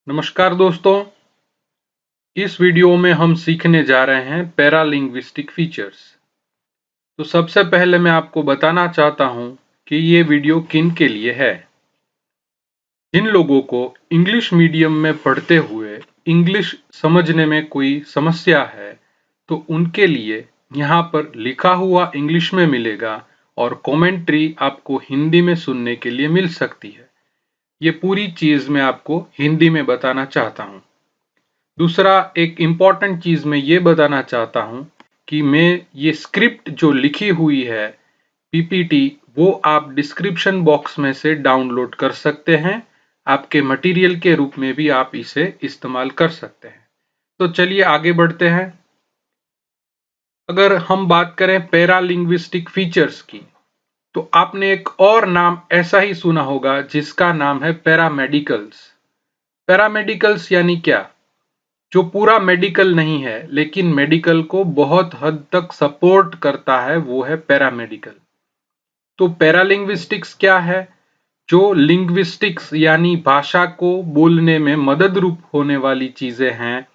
नमस्कार दोस्तों, इस वीडियो में हम सीखने जा रहे हैं पैरालिंग्विस्टिक फीचर्स। तो सबसे पहले मैं आपको बताना चाहता हूं कि ये वीडियो किन के लिए है। जिन लोगों को इंग्लिश मीडियम में पढ़ते हुए इंग्लिश समझने में कोई समस्या है, तो उनके लिए यहाँ पर लिखा हुआ इंग्लिश में मिलेगा और कमेंट्री आपको हिंदी में सुनने के लिए मिल सकती है। ये पूरी चीज मैं आपको हिंदी में बताना चाहता हूँ। दूसरा, एक इम्पॉर्टेंट चीज मैं ये बताना चाहता हूं कि मैं ये स्क्रिप्ट जो लिखी हुई है पीपीटी, वो आप डिस्क्रिप्शन बॉक्स में से डाउनलोड कर सकते हैं। आपके मटेरियल के रूप में भी आप इसे इस्तेमाल कर सकते हैं। तो चलिए आगे बढ़ते हैं। अगर हम बात करें पैरालिंग्विस्टिक फीचर्स की, तो आपने एक और नाम ऐसा ही सुना होगा जिसका नाम है पैरामेडिकल्स। पैरामेडिकल्स यानी क्या? जो पूरा मेडिकल नहीं है लेकिन मेडिकल को बहुत हद तक सपोर्ट करता है, वो है पैरामेडिकल। तो पैरालिंग्विस्टिक्स क्या है? जो लिंग्विस्टिक्स यानी भाषा को बोलने में मदद रूप होने वाली चीजें हैं,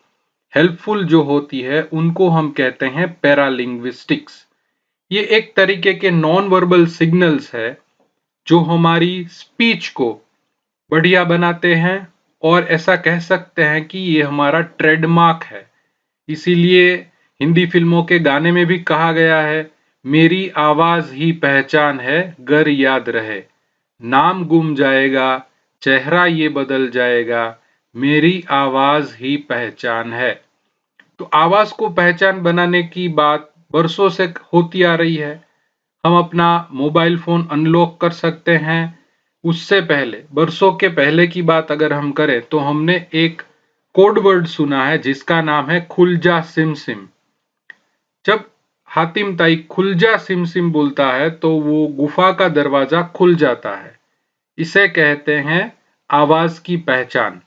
हेल्पफुल जो होती है, उनको हम कहते हैं पैरालिंग्विस्टिक्स। ये एक तरीके के नॉन वर्बल सिग्नल्स है जो हमारी स्पीच को बढ़िया बनाते हैं, और ऐसा कह सकते हैं कि ये हमारा ट्रेडमार्क है। इसीलिए हिंदी फिल्मों के गाने में भी कहा गया है, मेरी आवाज ही पहचान है, गर याद रहे। नाम गुम जाएगा, चेहरा ये बदल जाएगा, मेरी आवाज ही पहचान है। तो आवाज को पहचान बनाने की बात बरसों से होती आ रही है। हम अपना मोबाइल फोन अनलॉक कर सकते हैं। उससे पहले, बरसों के पहले की बात अगर हम करें, तो हमने एक कोड वर्ड सुना है जिसका नाम है खुलजा सिम सिम। जब हातिम ताई खुलजा सिम सिम बोलता है तो वो गुफा का दरवाजा खुल जाता है। इसे कहते हैं आवाज की पहचान।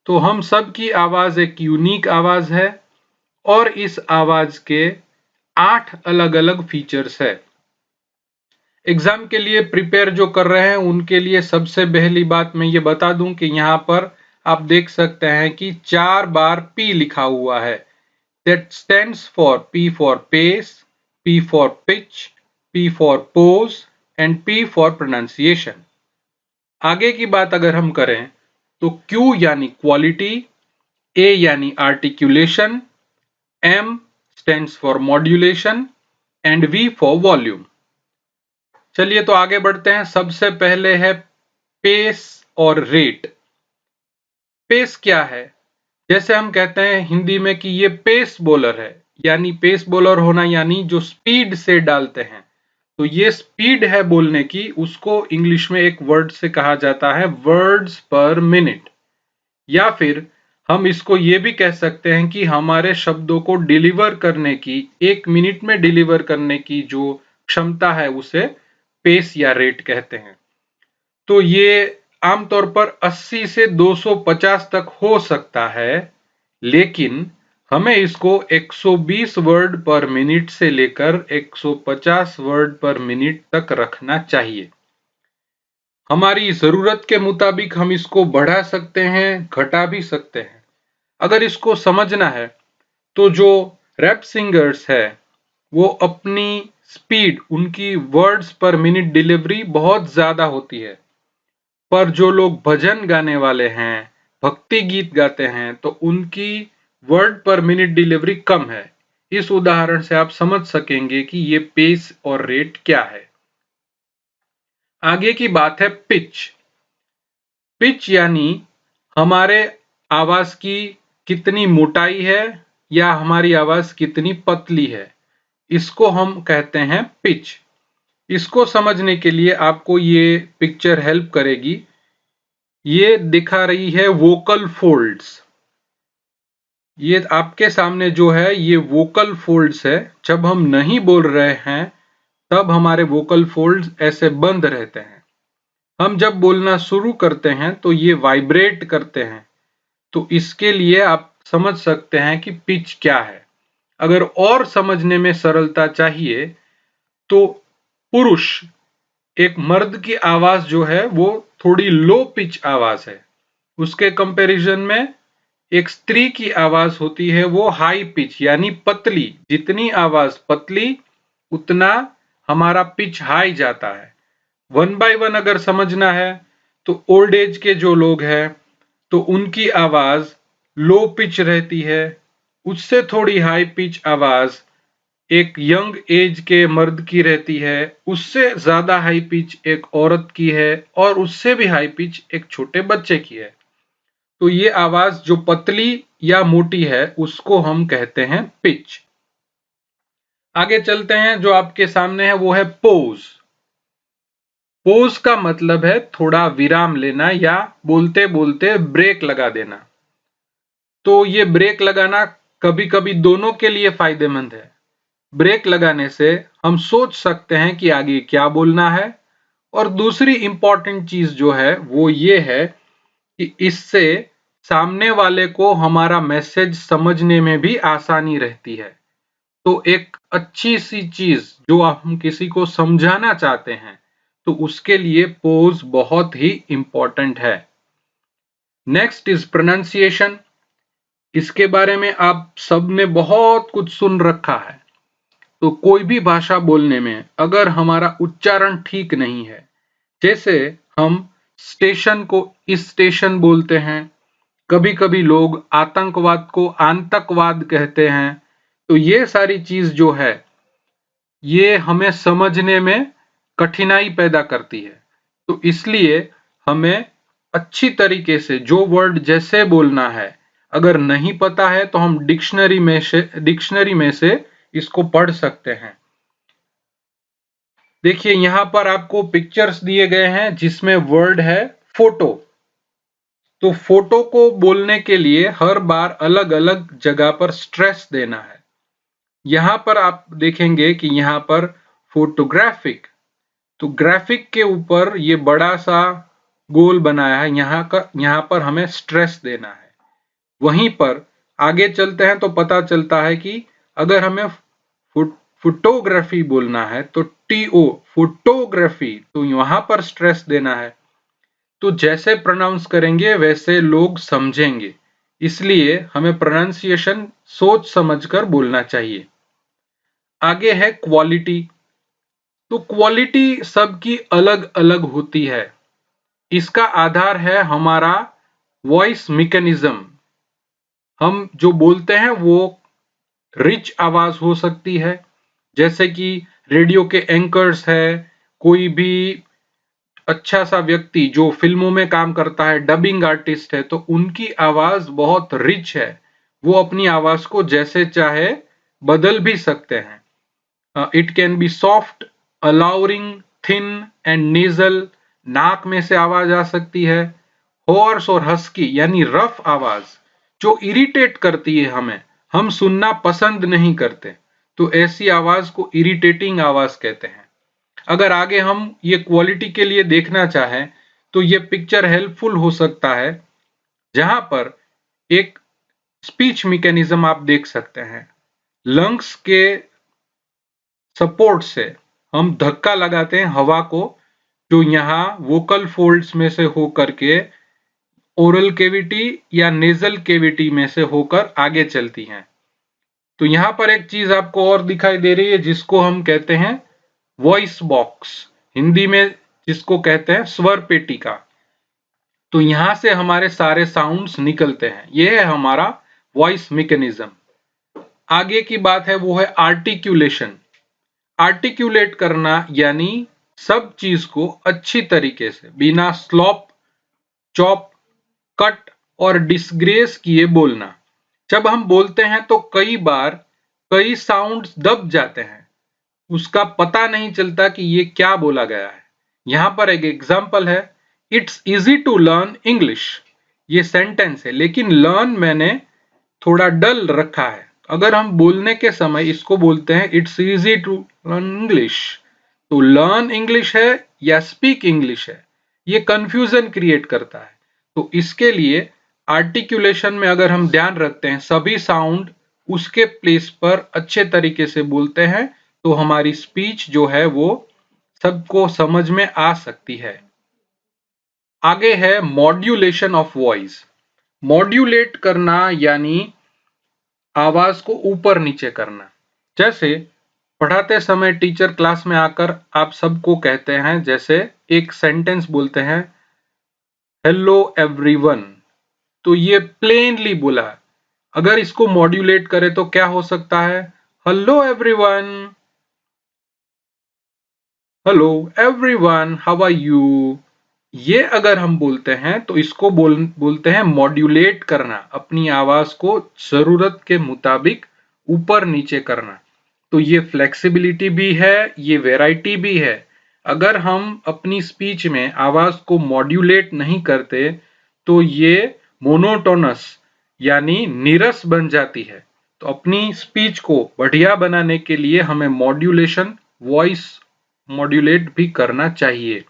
तो हम सब की आवाज एक यूनिक आवाज है, और इस आवाज के 8 अलग अलग फीचर्स है। एग्जाम के लिए प्रिपेयर जो कर रहे हैं उनके लिए सबसे पहली बात मैं ये बता दूं कि यहाँ पर आप देख सकते हैं कि 4 बार P लिखा हुआ है। That stands for P for pace, P for pitch, P for pose and P for pronunciation। आगे की बात अगर हम करें तो Q यानी क्वालिटी, A यानी articulation, M stands for modulation and V for volume। चलिए तो आगे बढ़ते हैं। सबसे पहले है पेस और रेट। पेस क्या है? जैसे हम कहते हैं हिंदी में कि ये पेस बॉलर है, यानी पेस बॉलर होना यानी जो स्पीड से डालते हैं। तो ये स्पीड है बोलने की, उसको इंग्लिश में एक वर्ड से कहा जाता है वर्ड्स पर मिनट। या फिर हम इसको ये भी कह सकते हैं कि हमारे शब्दों को डिलीवर करने की, 1 मिनट में डिलीवर करने की जो क्षमता है, उसे पेस या रेट कहते हैं। तो ये आमतौर पर 80 से 250 तक हो सकता है, लेकिन हमें इसको 120 वर्ड पर मिनट से लेकर 150 वर्ड पर मिनट तक रखना चाहिए। हमारी जरूरत के मुताबिक हम इसको बढ़ा सकते हैं, घटा भी सकते हैं। अगर इसको समझना है तो जो रैप सिंगर्स है, वो अपनी स्पीड, उनकी वर्ड्स पर मिनट डिलीवरी बहुत ज्यादा होती है। पर जो लोग भजन गाने वाले हैं, भक्ति गीत गाते हैं, तो उनकी वर्ड पर मिनट डिलीवरी कम है। इस उदाहरण से आप समझ सकेंगे कि ये पेस और रेट क्या है। आगे की बात है पिच। पिच यानी हमारे आवाज की कितनी मोटाई है या हमारी आवाज कितनी पतली है, इसको हम कहते हैं पिच। इसको समझने के लिए आपको ये पिक्चर हेल्प करेगी। ये दिखा रही है वोकल फोल्ड्स। ये आपके सामने जो है ये वोकल फोल्ड्स है। जब हम नहीं बोल रहे हैं तब हमारे वोकल फोल्ड्स ऐसे बंद रहते हैं। हम जब बोलना शुरू करते हैं तो ये वाइब्रेट करते हैं। तो इसके लिए आप समझ सकते हैं कि पिच क्या है। अगर और समझने में सरलता चाहिए तो एक मर्द की आवाज जो है वो थोड़ी लो पिच आवाज है। उसके कंपैरिजन में एक स्त्री की आवाज होती है वो हाई पिच यानी पतली। जितनी आवाज पतली उतना हमारा पिच हाई जाता है। वन बाय वन अगर समझना है तो ओल्ड एज के जो लोग हैं तो उनकी आवाज लो पिच रहती है। उससे थोड़ी हाई पिच आवाज एक यंग एज के मर्द की रहती है। उससे ज्यादा हाई पिच एक औरत की है और उससे भी हाई पिच एक छोटे बच्चे की है। तो ये आवाज जो पतली या मोटी है उसको हम कहते हैं पिच। आगे चलते हैं, जो आपके सामने है वो है पोज। पोज का मतलब है थोड़ा विराम लेना या बोलते बोलते ब्रेक लगा देना। तो ये ब्रेक लगाना कभी कभी दोनों के लिए फायदेमंद है। ब्रेक लगाने से हम सोच सकते हैं कि आगे क्या बोलना है। और दूसरी इंपॉर्टेंट चीज जो है वो ये है कि इससे सामने वाले को हमारा मैसेज समझने में भी आसानी रहती है। तो एक अच्छी सी चीज जो हम किसी को समझाना चाहते हैं तो उसके लिए पोज बहुत ही इंपॉर्टेंट है। Next is pronunciation. इसके बारे में आप सबने बहुत कुछ सुन रखा है। तो कोई भी भाषा बोलने में अगर हमारा उच्चारण ठीक नहीं है, जैसे हम स्टेशन को इस स्टेशन बोलते हैं, कभी कभी लोग आतंकवाद को आतंकवाद कहते हैं, तो ये सारी चीज जो है ये हमें समझने में कठिनाई पैदा करती है। तो इसलिए हमें अच्छी तरीके से जो वर्ड जैसे बोलना है, अगर नहीं पता है तो हम डिक्शनरी में से इसको पढ़ सकते हैं। देखिए यहां पर आपको पिक्चर्स दिए गए हैं जिसमें वर्ड है फोटो। तो फोटो को बोलने के लिए हर बार अलग अलग जगह पर स्ट्रेस देना है। यहां पर आप देखेंगे कि यहां पर फोटोग्राफिक, तो ग्राफिक के ऊपर ये बड़ा सा गोल बनाया है, यहां पर हमें स्ट्रेस देना है। वहीं पर आगे चलते हैं तो पता चलता है कि अगर हमें फोटोग्राफी बोलना है तो टीओ फोटोग्राफी, तो वहां पर स्ट्रेस देना है। तो जैसे प्रोनाउंस करेंगे वैसे लोग समझेंगे, इसलिए हमें प्रोनाउंसिएशन सोच समझकर बोलना चाहिए। आगे है क्वालिटी। तो क्वालिटी सबकी अलग अलग होती है। इसका आधार है हमारा वॉइस मैकेनिज्म। हम जो बोलते हैं वो रिच आवाज हो सकती है, जैसे कि रेडियो के एंकर्स है, कोई भी अच्छा सा व्यक्ति जो फिल्मों में काम करता है, डबिंग आर्टिस्ट है, तो उनकी आवाज बहुत रिच है। वो अपनी आवाज को जैसे चाहे बदल भी सकते हैं। It can be soft, alluring, thin and nasal. नाक में से आवाज आ सकती है। होर्स और हस्की यानी रफ आवाज जो इरिटेट करती है हमें, हम सुनना पसंद नहीं करते, तो ऐसी आवाज को इरिटेटिंग आवाज कहते हैं। अगर आगे हम ये क्वालिटी के लिए देखना चाहें तो ये पिक्चर हेल्पफुल हो सकता है, जहां पर एक स्पीच मैकेनिज्म आप देख सकते हैं। लंग्स के सपोर्ट से हम धक्का लगाते हैं हवा को, जो यहाँ वोकल फोल्ड्स में से होकर के ओरल केविटी या नेजल केविटी में से होकर आगे चलती हैं। तो यहां पर एक चीज आपको और दिखाई दे रही है जिसको हम कहते हैं वॉइस बॉक्स, हिंदी में जिसको कहते हैं स्वर पेटिका। तो यहां से हमारे सारे साउंड्स निकलते हैं, यह है हमारा वॉइस मैकेनिज्म। आगे की बात है वो है आर्टिक्यूलेशन। आर्टिक्यूलेट करना यानी सब चीज को अच्छी तरीके से बिना स्लॉप, चॉप, कट और डिसग्रेस किए बोलना। जब हम बोलते हैं तो कई बार कई साउंड्स दब जाते हैं, उसका पता नहीं चलता कि ये क्या बोला गया है। यहां पर एक एग्जांपल है, it's easy to learn English. ये सेंटेंस है, लेकिन लर्न मैंने थोड़ा डल रखा है। अगर हम बोलने के समय इसको बोलते हैं it's easy to learn English, तो लर्न इंग्लिश है या स्पीक इंग्लिश है, ये कंफ्यूजन क्रिएट करता है। तो इसके लिए आर्टिकुलेशन में अगर हम ध्यान रखते हैं, सभी साउंड उसके प्लेस पर अच्छे तरीके से बोलते हैं, तो हमारी स्पीच जो है वो सबको समझ में आ सकती है। आगे है मॉड्यूलेशन ऑफ वॉइस। मॉड्यूलेट करना यानी आवाज को ऊपर नीचे करना। जैसे पढ़ाते समय टीचर क्लास में आकर आप सबको कहते हैं, जैसे एक सेंटेंस बोलते हैं, हेलो एवरीवन, तो ये प्लेनली बोला है। अगर इसको मॉड्यूलेट करें तो क्या हो सकता है? Hello everyone, hello everyone, how are you. ये अगर हम बोलते हैं तो इसको बोलते हैं मॉड्यूलेट करना, अपनी आवाज को जरूरत के मुताबिक ऊपर नीचे करना। तो ये फ्लेक्सिबिलिटी भी है, ये वैरायटी भी है। अगर हम अपनी स्पीच में आवाज को मॉड्यूलेट नहीं करते तो ये मोनोटोनस यानी नीरस बन जाती है। तो अपनी स्पीच को बढ़िया बनाने के लिए हमें मॉड्यूलेशन, वॉइस मॉड्यूलेट भी करना चाहिए।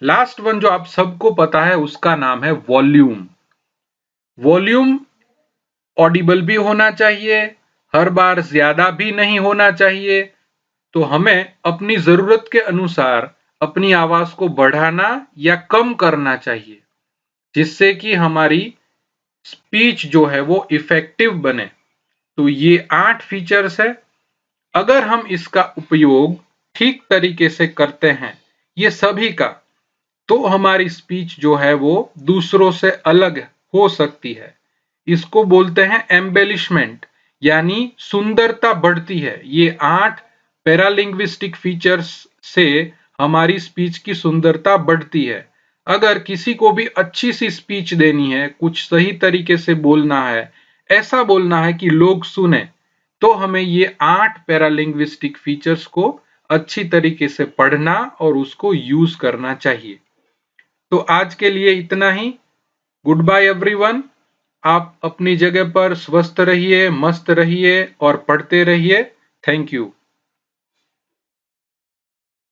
लास्ट वन जो आप सबको पता है उसका नाम है वॉल्यूम। वॉल्यूम ऑडिबल भी होना चाहिए, हर बार ज्यादा भी नहीं होना चाहिए। तो हमें अपनी जरूरत के अनुसार अपनी आवाज को बढ़ाना या कम करना चाहिए, जिससे कि हमारी स्पीच जो है वो इफेक्टिव बने। तो ये 8 फीचर्स है। अगर हम इसका उपयोग ठीक तरीके से करते हैं, ये सभी का, तो हमारी स्पीच जो है वो दूसरों से अलग हो सकती है। इसको बोलते हैं एम्बेलिशमेंट, यानी सुंदरता बढ़ती है। ये 8 पैरालिंग्विस्टिक फीचर्स से हमारी स्पीच की सुंदरता बढ़ती है। अगर किसी को भी अच्छी सी स्पीच देनी है, कुछ सही तरीके से बोलना है, ऐसा बोलना है कि लोग सुने, तो हमें ये 8 पैरालिंग्विस्टिक फीचर्स को अच्छी तरीके से पढ़ना और उसको यूज करना चाहिए। तो आज के लिए इतना ही। Good bye everyone. आप अपनी जगह पर स्वस्थ रहिए, मस्त रहिए और पढ़ते रहिए। Thank you.